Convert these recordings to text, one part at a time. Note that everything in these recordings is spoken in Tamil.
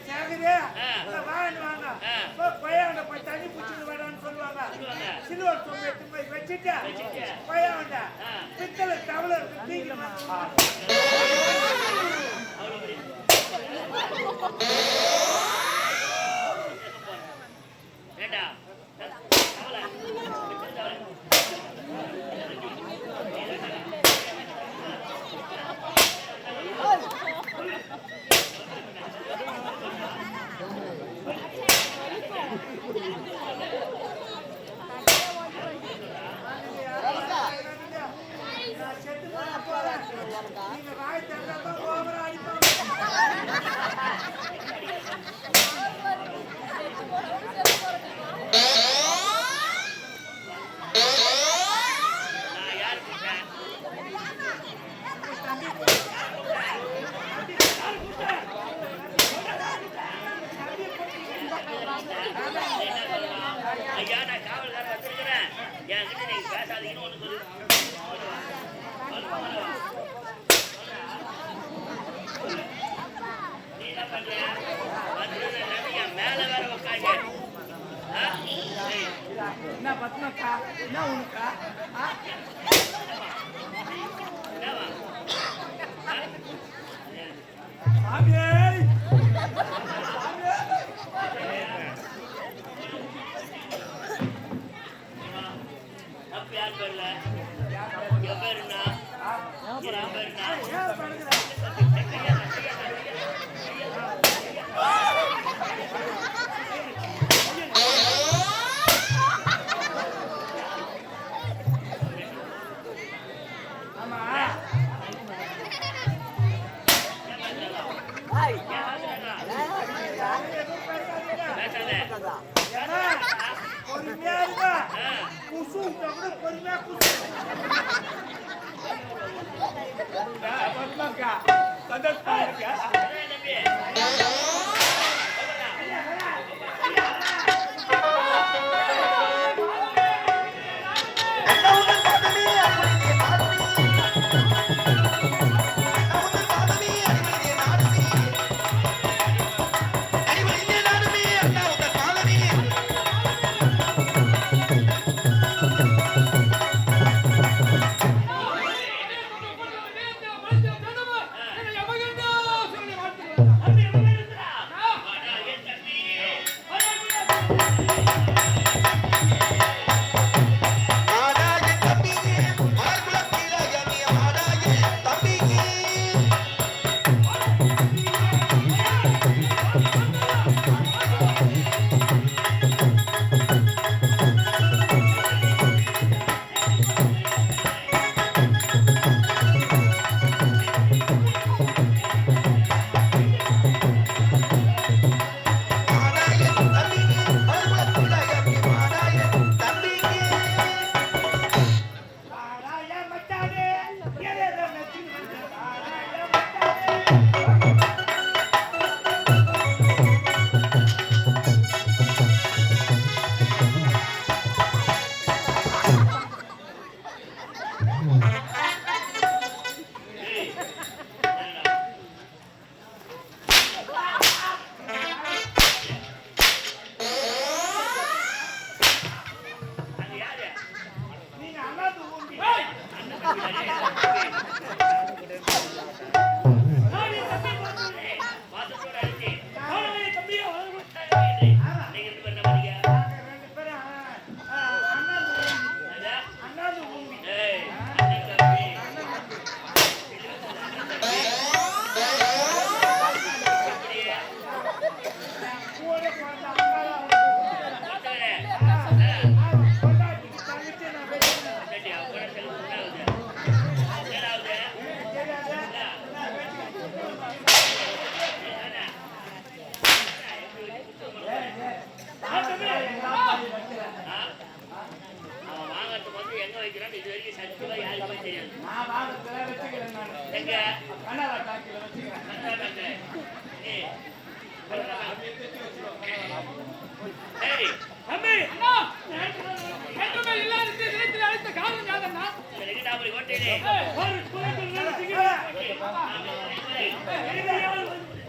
சேகரே வாங்க வாங்க பையன் போய் தண்ணி பிடிச்சிட்டு வரான்னு சொல்லுவாங்க. சில்வர் சொம்பு எடுத்து போய் வச்சுட்டு பையன் பித்தளை டவல தூக்கி நீங்க வாய் தரப்ப ஓவரா அடிப்பாங்க. ஐயா நான் காவல்காரன் வச்சிருக்கிறேன். என்கிட்ட நீங்க பேசாதீங்கன்னு ஒண்ணு சொல்லு. நீ என்ன பண்ற? மேல வேற உட்காந்து என்ன பத்மக்கா என்ன உனக்கா அப்ப யார் பேர்ல எவருன்னா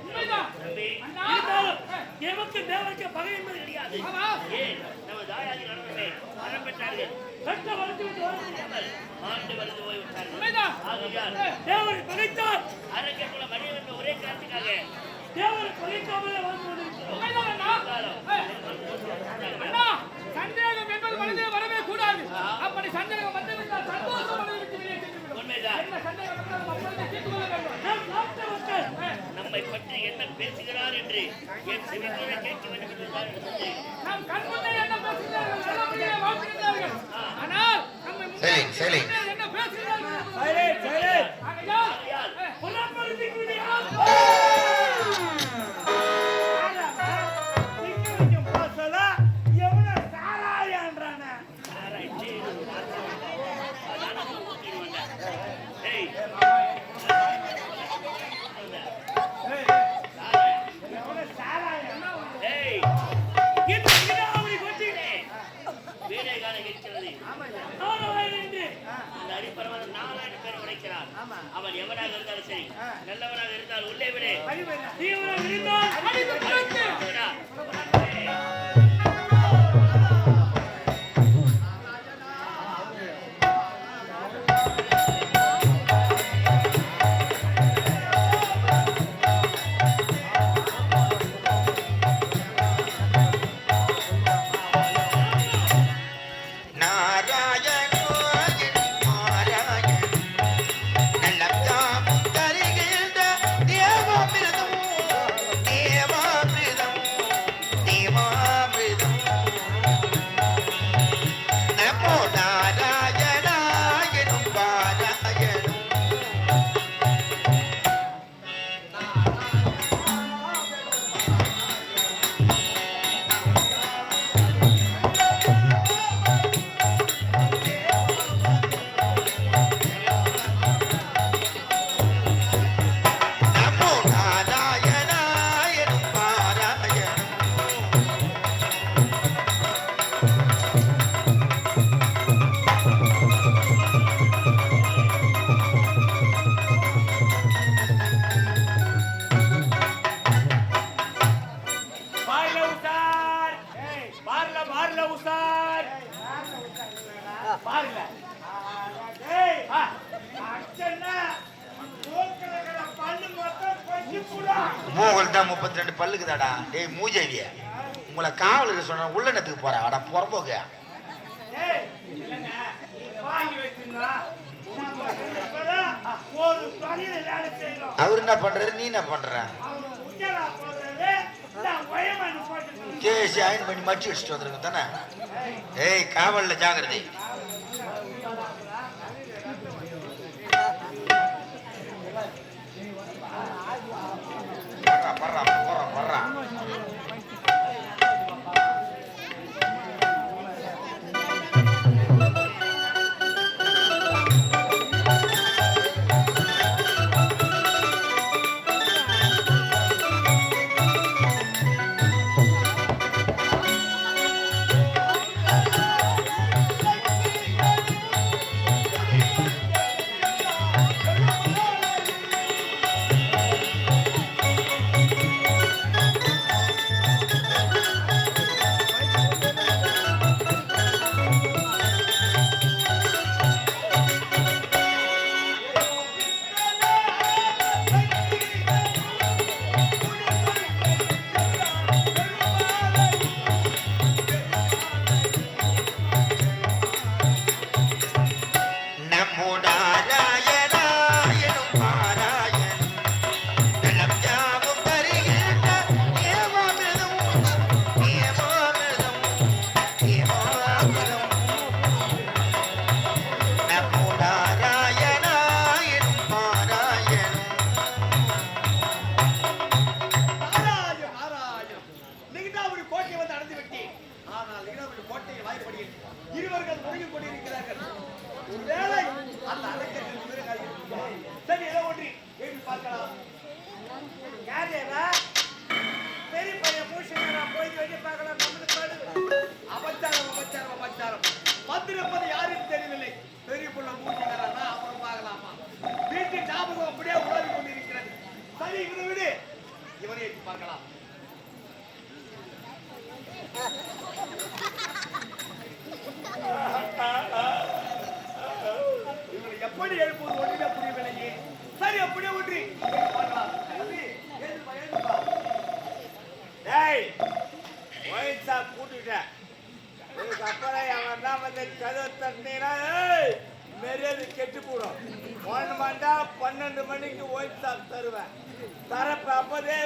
உண்மைதான் எமக்கு தேவனுக்கு பகை என்பது கிடையாது. ஏன் நம்ம தாயாதி நடனமே மரம் பெற்றார்கள், கட்ட வளர்த்து விட்டு வர முடியாமல் ஆண்டு வளர்ந்து போய்விட்டார்கள். ஆகையால் தேவனை பகைத்தால் அரங்கேற்குள்ள மனிதன் என்ற ஒரே காரணத்துக்காக தேவனை பகைக்காமலே வாழ்ந்து கொண்டிருக்கிறோம். சந்தேகம் என்பது மனதே வரவே கூடாது. அப்படி சந்தேகம் வந்துவிட்டால் சந்தோஷம் விட்டு வெளியே சென்றுவிடும். நம்மை பற்றி என்ன பேசுகிறார் என்று என் செவிகளை கேட்க வேண்டும் என்று நம் கண்முன்னே என்ன பேசுகிறார்கள், நல்லபடியாக வாழ்கிறார்கள். ஆனால் நம்மை என்ன பேசுகிறார்கள் அவன் எவனாக இருந்தாலும் சரி, நல்லவனாக இருந்தால் உள்ளே விடு. மூவல் தான் 32 பல்லுக்குதாடா. டேய் மூஜேவிய, உங்களை காவலுக்கு சொன்ன உள்ளனத்துக்கு போற அடா புறம்போக்கு. அவர் என்ன பண்றாரு, நீ என்ன பண்ற? கேசி அயன் பண்ணி மடிச்சு வச்சுட்டு வந்துருங்க தானே. ஏய் காவல்ல ஜாகிரதை. பர்றா பர்றா பர்றா. இவங்களை எப்படி எழுப்புவது ஒன்றுமே புரியவில்லையே. சரி அப்படியே ஒன்றி ஒயின் ஷாப் கூட்டிட்டேன். இதுக்கப்புறம் அவன் தான் வந்து கதவை தட்டினா மெரியாது கெட்டு போடும். 1 மண்டா 12 மணிக்கு ஒயின் ஷாப் தருவேன். தரப்ப அப்பதே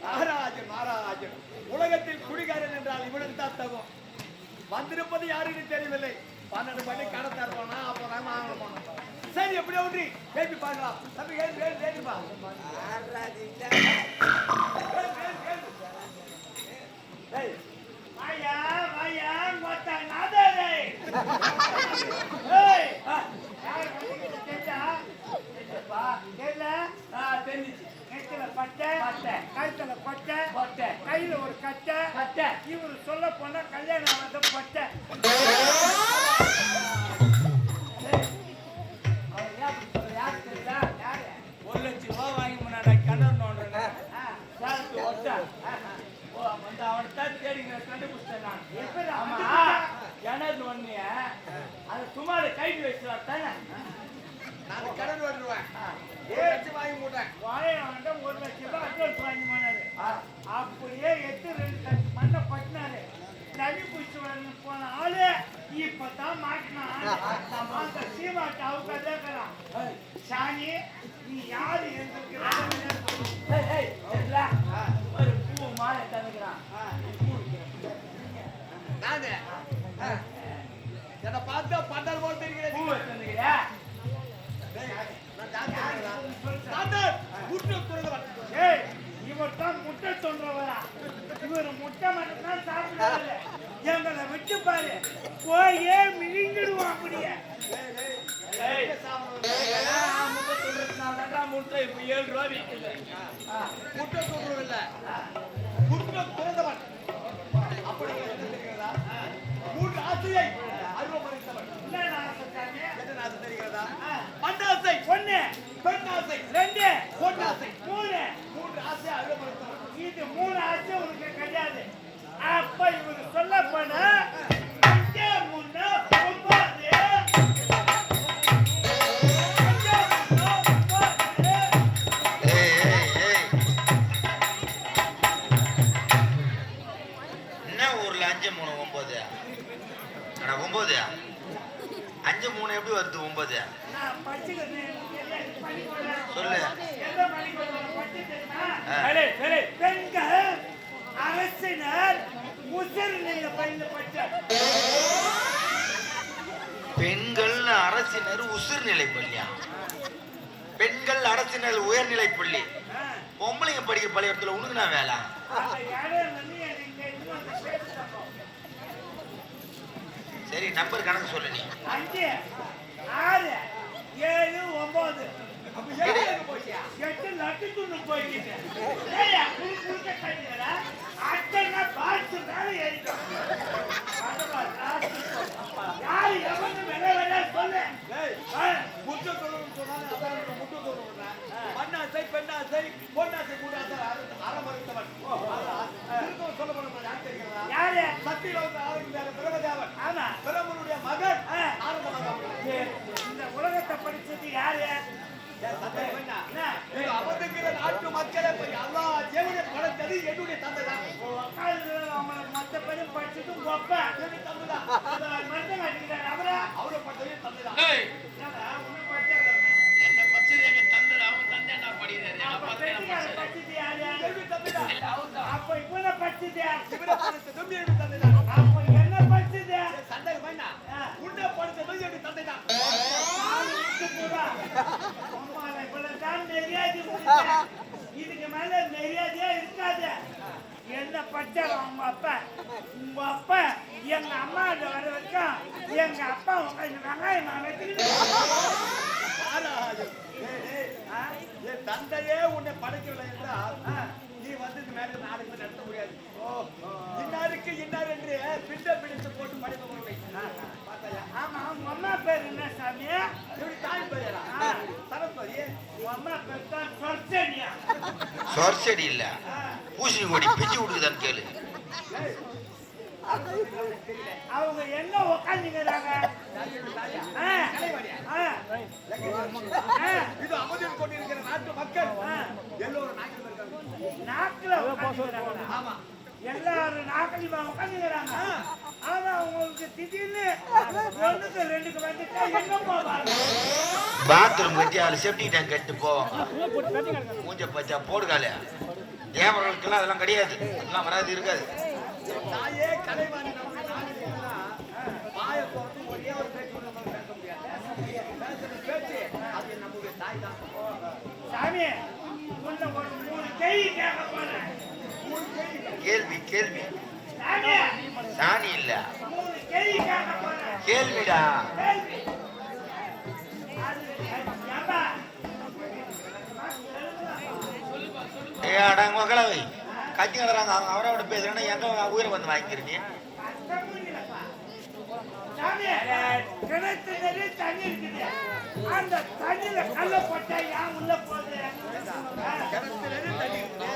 மகாராஜன் மகாராஜன் உலகத்தில் குடிகாரன் என்றால் இவனுக்கு தான் தகும். வந்திருப்பது யாருன்னு தெரியவில்லை. 12 மணிக்கு கடை தருவானா அப்பதான் வாங்கணும். சரி எப்படியா ஒன்றி கேள்வி பார்க்கலாம். தம்பி கேள்விப்பா வாயா வாயா மொத்த நாதரே ஏய் யார் வந்து கேட்டா பா கேள தெரிஞ்சிச்சு. நெத்தில பட்டை கழுத்துல பட்டை கையில ஒரு கட்டை இவரு சொல்ல போனா கல்யாணம் வந்து பட்டை. அப்படியே 8 மண்ணை பட்டினாரு. தனி பிடிச்சு போன ஆளு இப்பதான் மாட்டினான். சீமாட்ட அவக்காதான் சாணி நீ யாரு ஒரு பூ மாலை தந்துக்கிறான். என்னை பார்த்தா பண்டால் போல் தெரிகிறேன். பூ தந்துக்கிறியா இவர் தான் முட்டை தொன்றவரா? இவர் முட்டை மட்டும் தான் சாப்பிடுவாரு. எங்களை விட்டு பாரு போயே மினிங்கிடுவோம். அப்படியே முட்டை இப்ப 7 ரூபா விற்கல. முட்டை தொன்றவில்ல முட்டை துறந்தவன். அப்படி தெரிகிறதா? 3 ஆசையை அருவமளித்தவன். என்ன ஆசை தெரிகிறதா? பண்டாசை 1, பெண்ணாசை 2, பொன்னாசை 3 ஆசை அருவமளித்தவன். இது 3 ஆசை உனக்கு கிடையாது. அப்ப இவரு சொல்ல போனா என்ன ஊர்ல 5 3 9 9 5 3 எப்படி வருது 9? சொல்லு. பெண்கள் அரசினர் பெண்கள் அரசினர் உசிர்நிலை பள்ளியா? பெண்கள் அரசினர் உயர்நிலை பள்ளி. பொம்பளைங்க படிக்கிற பள்ளிக்கூடத்துல உனக்கு நான் வேலை. சரி நம்பர் கணக்கு சொல்லு. நீ 5 6 7 9 8 லட்டு துண்டு போய்கிட்டு அத்தனை பாட்டு மேலே ஏறிட்டோம். யாரு எவனு வேலை சொல்லு. முட்டை தொழில் சொன்னாலும் முட்டை தொழில் மண்ணாசை பெண்ணாசை பொன்னாசை கூடாது அறமறுத்தவன் சொல்லப்படும். யார் தெரிகிறதா? யாரு? சத்தியில வந்து ஆரம்பித்தார் பிரமதேவன். ஆமா பிரமனுடைய மகன் ஆரம்பமாக. இந்த உலகத்தை படிச்சது யாரு? அமர்ந்திருக்கிற நாட்டு மக்களை எல்லா ஜீவனை படைத்தது என்னுடைய தந்தை தான். மற்றபடி படிச்சது தந்தைதான். அவரை பட்டது தந்தைதான். என்ன படிச்சது எங்க தந்தை. அவங்க தந்தை என்ன படிக்கிறாரு? படிச்சது யாரு? தந்தைதான். அப்ப இவனை படிச்சது தந்தைதான். அப்ப என்ன படிச்சது? சண்டை வேணா உன்னை படிச்சது என்னுடைய தந்தைதான். இதுக்கு மேல மரியாதையா இருக்காது. என்ன பச்சாரு அவங்க அப்பா? உங்க அப்பா எங்க அம்மா வர வரைக்கும் எங்க அப்பா வெங்காயம் நான் வச்சுக்கிட்டு தந்தையே உன்னை படைக்கவில்லை என்றால் நீ வந்து இந்த மேல நாளைக்கு நடத்த முடியாது. இன்னாருக்கு இன்னார் என்று பிண்ட பிடிச்சு போட்டு படிக்க முடியலை. ஆமா உங்க அம்மா பேர் என்ன சாமி? தாய் பேரா? சரஸ்வதி. உங்க அம்மா பேர் தான் சொர்ச்சனியா? சொர்சடி இல்ல பூசணி கொடி பிச்சு விடுக்குதான்னு கேளு. அவங்க என்ன உட்காந்துங்கிறாங்க? இது அமுதில் கொண்டிருக்கிற நாட்டு மக்கள் எல்லோரும் நாக்குல உட்காந்துங்கிறாங்க. ஆமா, எல்லாரும் நாக்கலிமா உட்காந்துங்கிறாங்க. ஆனா உங்களுக்கு திடீர்னு ஒண்ணுக்கு ரெண்டுக்கு வந்துட்டா எங்க போவாங்க? பாத்ரூம் கட்டி அதுல செப்டிக் டேங்க் கட்டு போவாங்க. மூஞ்ச பச்சா போடுகால தேவர்களுக்கெல்லாம் அதெல்லாம் கிடையாது, அதெல்லாம் வராது இருக்காது. தாயே கலைவாணி நமக்கு நாகரிகம்னா வாயை போட்டு ஒரே ஒரு பேச்சு நம்ம பேச முடியாது. பேச்சு அது நம்முடைய தாய் தான். சாமி உன்னை ஒரு 3 கேள்வி கேட்க போறேன். கேள்வி கேள்வி சாமி சாணி இல்ல 3 கேள்வி கேட்க போறேன். கேள்விடா. கேள்வி அது ஏம்பா ஏ அடங்க மகளவை கத்தி கிடறாங்க. அவங்க அவரோட பேசுறேன்னா எங்க உயிரை வந்து வாங்கிக்கிறீங்க? சாமி கிணத்து நிறைய தண்ணி இருக்குது. அந்த தண்ணியில கல்ல போட்டா ஏன் உள்ள போகுது? கிணத்துல இருந்து தண்ணி இருக்குது.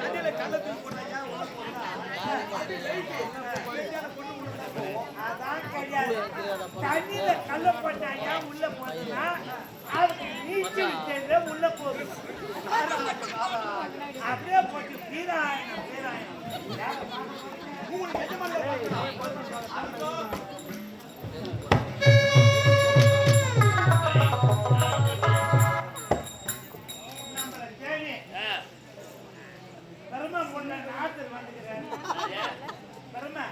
தண்ணியில கள்ளத்தில் போட்டா ஏன் உள்ள போகுதுன்னா, அது வெயிட்டான பொண்ணு உள்ள போகும். அதான் கிடையாது. தண்ணியில கல்ல போட்டா ஏன் உள்ள போகுதுன்னா அதுக்கு நீச்சல் தெரியல உள்ள போகுது. அப்படியே போட்டு வீராயணம் உங்களுக்கு எஜமான நம்மள தேடி பெருமை பொண்ணு நாட்டு வந்துக்கிறேன். பெருமை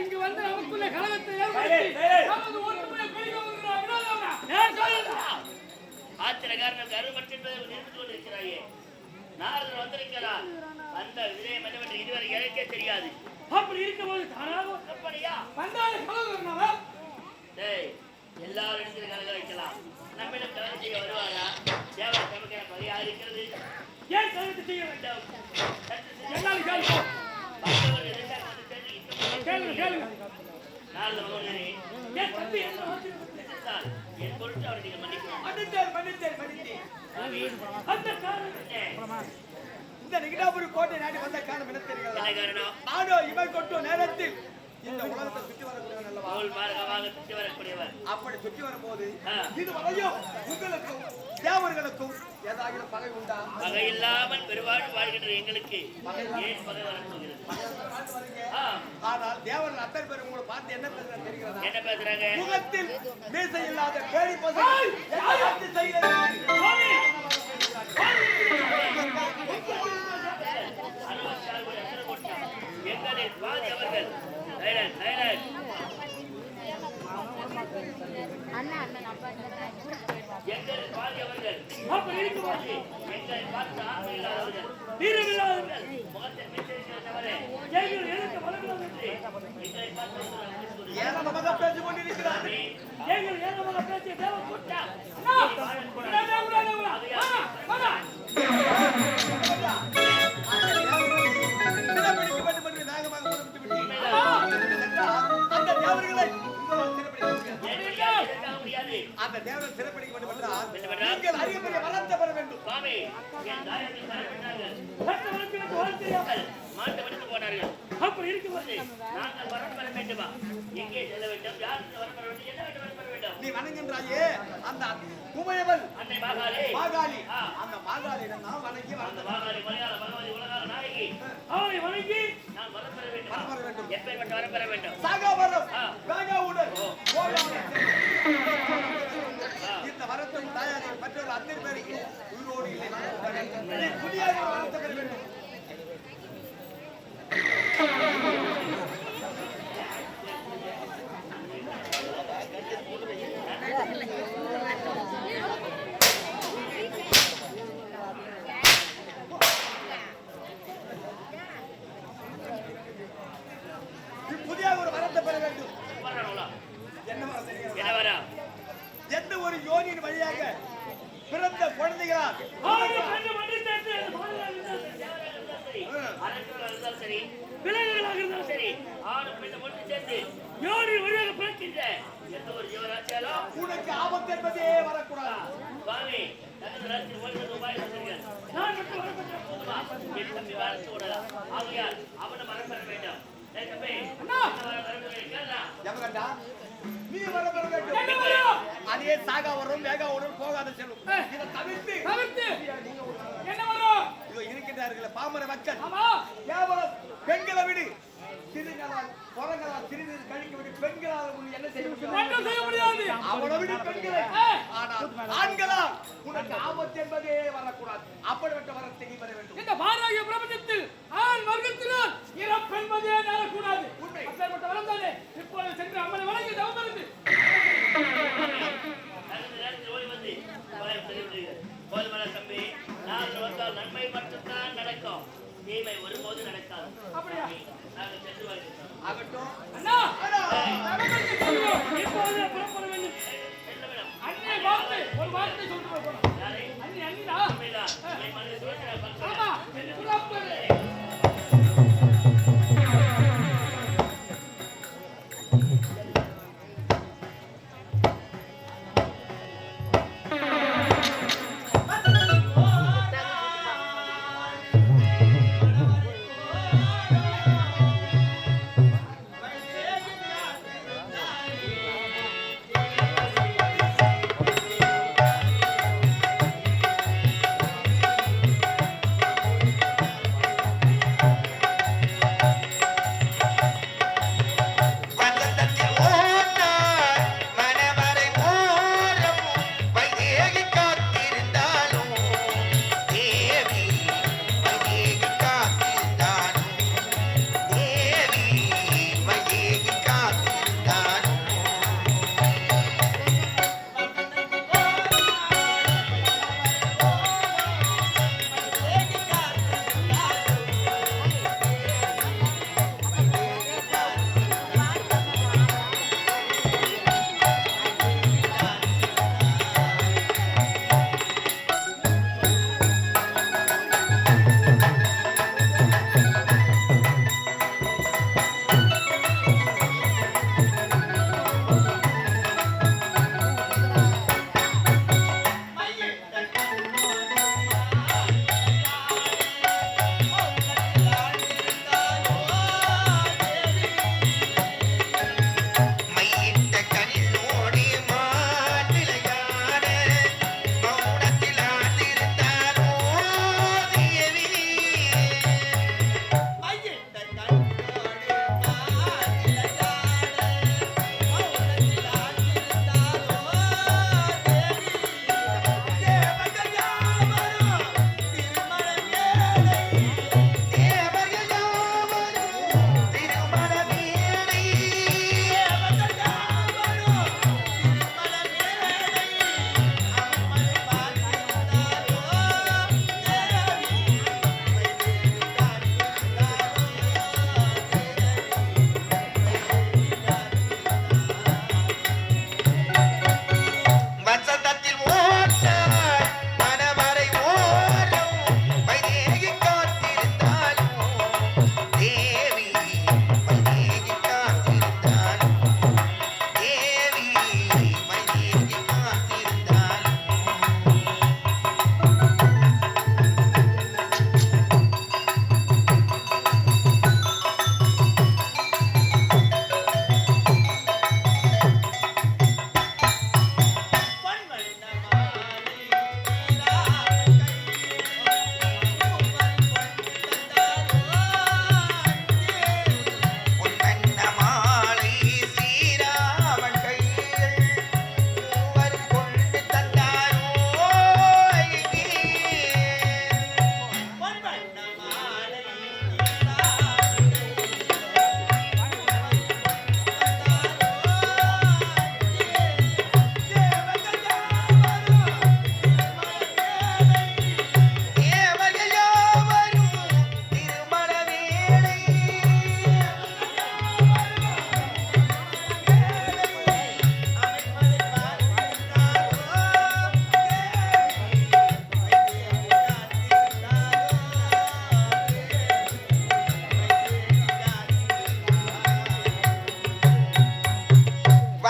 இங்கு வந்து நமக்குள்ள கலகத்தை சரி, ஏற்படுத்தி சரி. நமது ஒற்றுமையை பிரிக்க வருகிற வினோதவனா? நான் சொல்லுதா ஆத்திரக்காரனுக்கு அருமற்ற என்பதை நிறுத்திக் கொண்டிருக்கிறாயே நாரதர் வந்திருக்கிறார் அந்த விஜயம் என்னவென்று இதுவரை எனக்கே தெரியாது அப்படி இருக்கும்போது தானாக அப்படியா வந்தாலே கலகுறனால டேய் எல்லாரும் இடத்துல கலக வைக்கலாம் நம்மிடம் கலக செய்ய வருவாரா தேவரை சமைக்கிற பகையா இருக்கிறது ஏன் கலகத்தை செய்ய வேண்டாம்? சற்று சிந்தித்து என்னால் கேள்வி வந்தவர் எதற்காக வந்து சேர்ந்து இன்னும் கேளுங்க கேளுங்க. நாரத மகனே ஏன் தம்பி என்ன வார்த்தை? நினைத்தால் என் பொருட்டு அவரை நீங்கள் மன்னிக்கலாம் மன்னித்தேன். அந்த காரணத்தை இந்த நிகடாபுரி கோட்டை நாடி வந்த காரணம் என்ன தெரிகிறதா? என்ன காரணம் நானோ இவன் கொட்டும் நேரத்தில் இந்த உலகத்தை சுற்றி வரக்கூடியவன் அல்லவா? தோல் மார்க்கமாக சுற்றி வரக்கூடியவர் அப்படி சுற்றி வரும்போது ஆ. இதுவரையும் உங்களுக்கும் தேவர்களுக்கும் ஏதாவது பகை உண்டா? பகை இல்லாமல் பெருவாழ்வு வாழ்கின்ற எங்களுக்கு ஏன் பகை வரப்போகிறது ஆ, ஆனால் தேவர்கள் அத்தனை பேரும் உங்களை பார்த்து என்ன பேசுறாங்க தெரிகிறதா? என்ன பேசுறாங்க முகத்தில் மீசை இல்லாத பேடி பசங்க என்ன வார்த்தை செய்கிறது? எங்களில் பாதி அவர்கள் சைலண்ட் சைலண்ட் எங்களில் பாதி அவர்கள் அப்படி இருக்கும்போது எங்களை பார்த்து ஆண்மை இல்லாதவர்கள் வீரமில்லாதவர்கள் முகத்தை மீட்டிருக்கிறவரே எங்கள் எனக்கு வளர்கிறது என்று எங்களை பார்த்து அவர்கள் ஏன் நமக்கு பேசிக் கொண்டிருக்கிறார்? எங்கள் ஏகமாக பேசிய தேவ கூட்டா சிறைப்பிடிக்க வேண்டும் என்று நாகமாக புறப்பட்டு விட்டீர்கள். அந்த தேவர்களை உங்களால் சிறைப்பிடிக்க முடியாது. எதிர்க்க முடியாது அந்த தேவர்கள் சிறைப்பிடிக்க வேண்டும் என்றால் வேண்டுமென்றால் நீங்கள் அறிய பெரிய வளர்த்த பெற வேண்டும். சுவாமி என் தாயத்தை தரப்பட்டார்கள் சட்ட வழக்கிற்கு வாழ்க்கையாமல் மாட்டு வடித்து போனார்கள் அப்படி இருக்கும்போது நாங்கள் வரம் பெற வேண்டுமா எங்கே செல்ல வேண்டும் யாருக்கு வரம் பெற வேண்டும் என்ன வேண்டும் வரம் பெற வேண்டும் நீ வணங்குகின்றாயே அந்த குமையவள் அன்னை மாகாளி மாகாளி ஆ. அந்த மாகாளியிடம் நான் வணங்கி அந்த வளர்ந்த மாகாளி மலையாள பகவதி உலகால நாயகி அவனை வணங்கி நான் வரம் பெற வேண்டும் வரம் பெற வேண்டும். எப்பேற்பட்ட வரம் பெற வேண்டும் சாகாவரம் ஆ. வேகாவுடன் ஓயாமல் இந்த வரத்தை தாயாரை மற்றொரு அத்தனை பேருக்கு உயிரோடு இல்லை. நீ புதியாக ஒரு வரத்தை பெற வேண்டும். நீ புதியாக ஒரு வரத்தை பெற வேண்டும். வரணும்ல என்ன வரம் தெரிகிறது? என்ன வரம் எந்த ஒரு யோனியின் வழியாக பிறந்த குழந்தைகளால் அவனை கண்டு மன்னித்தேன் அந்த பாதுகாப்பு தேவராக இருந்தாலும் சரி அரக்கர்களாக இருந்தாலும் சரி விலங்குகளாக இருந்தாலும் சரி ஆணும் பெண்ணும் ஒன்று சேர்ந்து யோனி வழியாக பிறக்கின்ற எந்த ஒரு ஜீவராசியாலும் உனக்கு ஆபத்து என்பதே வரக்கூடாது. சுவாமி தனது ராசியில் ஓய்வு உபாயம் சொல்லுங்கள் நான் மட்டும் வரப்பட்ட போதுமா என் தம்பி வாழ்த்து விடலாம் ஆகையால் அவனை மரம் பெற வேண்டும் ஏய் தம்பி அண்ணா! என்ன வரம் பெற வேண்டும் கேளுடா. எவகண்டா நீ வர பெற வேண்டும். என்ன வரும்? அதே சாகா வரும் வேகா வரும் போகாத செல்லும். ஏய். இதை தவிர்த்து தவிர்த்து என்ன வரும்? இதோ இருக்கின்றார்கள் பாமர மக்கள் ஆமா கேவலம் பெண்களை விடு சிறுங்களால் புறங்களால் சிறிது கழிக்க விடு பெண்களால் உன்னை என்ன செய்ய முடியும்? ஒன்றும் செய்ய முடியாது. அவனை விடு பெண்களை ஏய். ஆனால் ஆண்களால் உனக்கு ஆபத்து என்பதே வரக்கூடாது. அப்படிப்பட்ட வரத்தை நீ பெற வேண்டும். இந்த பாராகிய பிரபஞ்சத்தில் ஆண் வர்க்கத்தினால் இறப்பென்பதே நேரக்கூடாது. உண்மை. அப்பேற்பட்ட வளர்ந்தானே இப்பொழுது சென்று அம்மனை வணங்கி தவம் இருந்து தனது நேரத்தில் ஓடி வந்து உபாயம் சொல்லிவிடுங்கள் போதுமான தம்பி நான் வந்தால் நன்மை மட்டும்தான் நடக்கும் தீமை ஒருபோது நடக்காது அப்படியா? நாங்கள் சென்று வருகிறோம் ஆகட்டும். அண்ணா தவமிருந்து செல்வோம். இப்பொழுதே புறப்பட வேண்டும். செல்ல வேணும் அன்னை வார்த்தை ஒரு வார்த்தை சொல்லிட்டு போகணும். யாரை அண்ணி அண்ணிடா உண்மைதான் என் மனதை சுழற்ற ஆமா புறப்படு. ஆ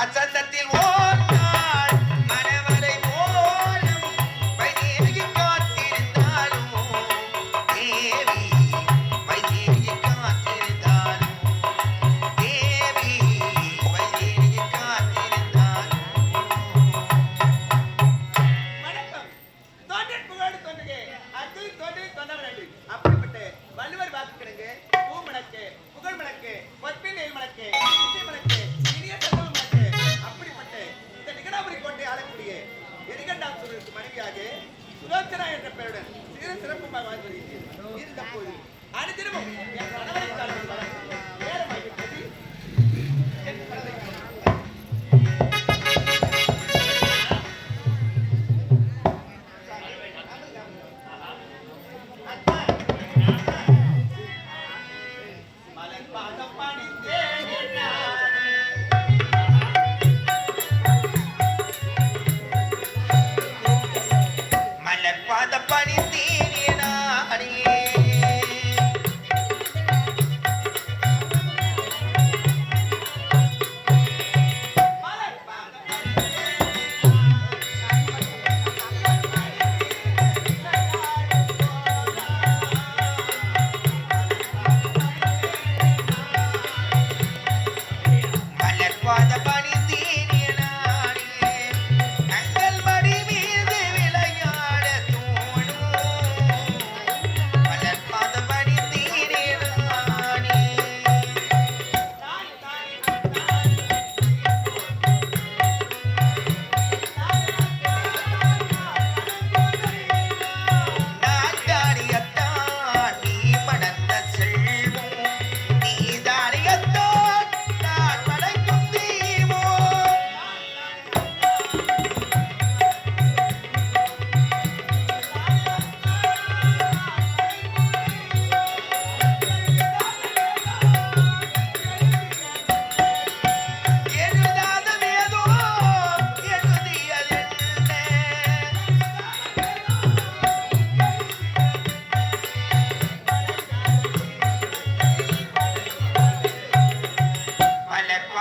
வசந்தத்தில் ஓர் நாள் மனவரை ஓரம் வைதேகி காத்திருந்தாலும் தேவி வைதேகி காத்திருந்தாலும் தேவி வைதேகி காத்திருந்தாலும். வணக்கம். தோன்றல் புகழோடு தோன்றுக. அது தோன்றல் தோன்றவனன்று. அப்படிப்பட்ட வள்ளுவர் வாக்குக்கிழங்கு பூ மணக்கு புகழ் மணக்கு பொற்பின் நெல் மணக்கு இசை மணக்கு இனிய செல்வம் மணக்கு. அப்படிப்பட்ட இந்த நிகழாபுரி கோட்டை ஆளக்கூடிய எரிகண்டாசுரருக்கு மனைவியாக சுலோச்சனா என்ற பெயருடன் சிறப்புமாக வாழ்ந்து வருகிறேன். இருந்த போது அனுதினமும் என் கணவரை காணும் வழக்கு நேரமாகிவிட்டது. என் கணவரை மலர் பாதம் பணிந்தேன் நானே. மலர் பாத பணிந்தேனே நானே. மலர் பாதம் மலர் பாத